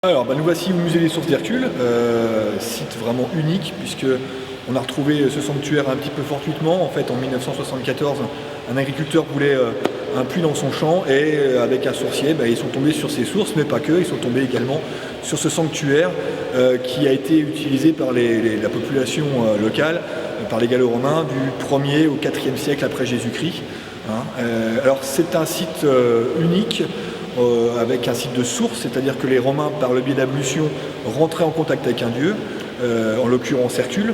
Alors, nous voici au musée des sources d'Hercule, site vraiment unique puisque on a retrouvé ce sanctuaire un petit peu fortuitement. En fait, en 1974, un agriculteur voulait un puits dans son champ et avec un sourcier, ils sont tombés sur ces sources, mais pas que, ils sont tombés également sur ce sanctuaire qui a été utilisé par la population locale, par les Gallo-Romains du 1er au 4e siècle après Jésus-Christ. Alors c'est un site unique, avec un site de source, c'est-à-dire que les Romains, par le biais d'ablution, rentraient en contact avec un dieu, en l'occurrence Hercule,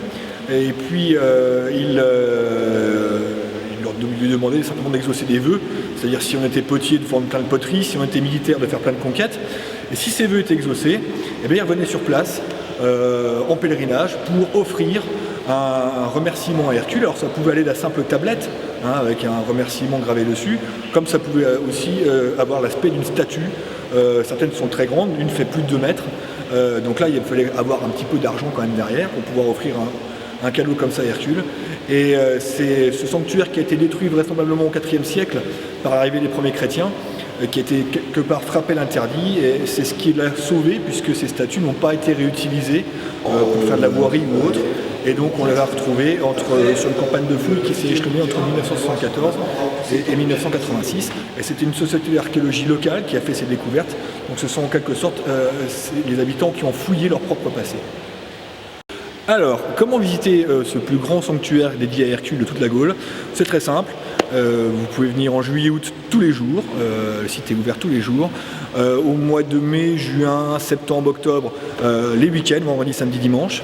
et puis il leur demandait simplement d'exaucer des vœux, c'est-à-dire si on était potier de faire plein de poteries, si on était militaire de faire plein de conquêtes, et si ces vœux étaient exaucés, ils revenaient sur place en pèlerinage pour offrir un remerciement à Hercule. Alors ça pouvait aller de la simple tablette, avec un remerciement gravé dessus, comme ça pouvait aussi avoir l'aspect d'une statue. Certaines sont très grandes, une fait plus de 2 mètres, donc là il fallait avoir un petit peu d'argent quand même derrière pour pouvoir offrir un cadeau comme ça à Hercule. Et c'est ce sanctuaire qui a été détruit vraisemblablement au IVe siècle par l'arrivée des premiers chrétiens, qui a été quelque part frappé l'interdit, et c'est ce qui l'a sauvé puisque ces statues n'ont pas été réutilisées pour faire de la voirie ou autre. Et donc on les a retrouvées sur une campagne de fouilles qui s'est échelonnée entre 1974 et 1986. Et c'était une société d'archéologie locale qui a fait ces découvertes. Donc ce sont en quelque sorte les habitants qui ont fouillé leur propre passé. Alors, comment visiter ce plus grand sanctuaire dédié à Hercule de toute la Gaule? C'est très simple. Vous pouvez venir en juillet-août tous les jours, le site est ouvert tous les jours. Au mois de mai, juin, septembre, octobre, les week-ends, vendredi, samedi, dimanche.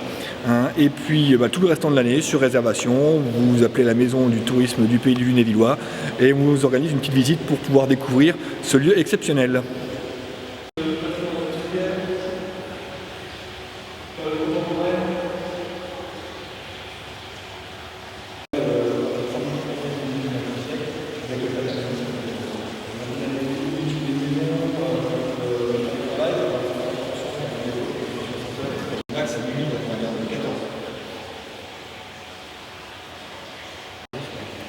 Et puis tout le restant de l'année sur réservation, vous appelez la maison du tourisme du Pays du Lunévillois et on vous organise une petite visite pour pouvoir découvrir ce lieu exceptionnel.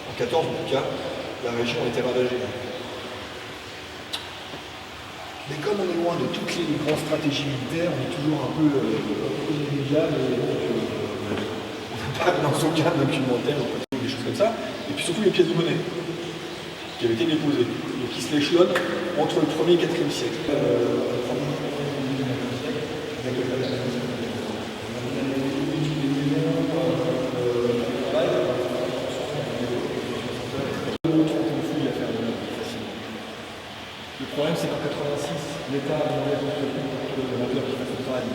En 14 en tout cas, la région a été ravagée. Mais comme on est loin de toutes les grandes stratégies militaires, on est toujours un peu négligeable, et donc on n'a pas dans aucun documentaire ou des choses comme ça. Et puis surtout les pièces de monnaie qui avaient été déposées, et qui se l'échelonnent entre le 1er et 4e siècle. Le problème, c'est qu'en 86, l'État a demandé à l'entreprise qui fasse le travail.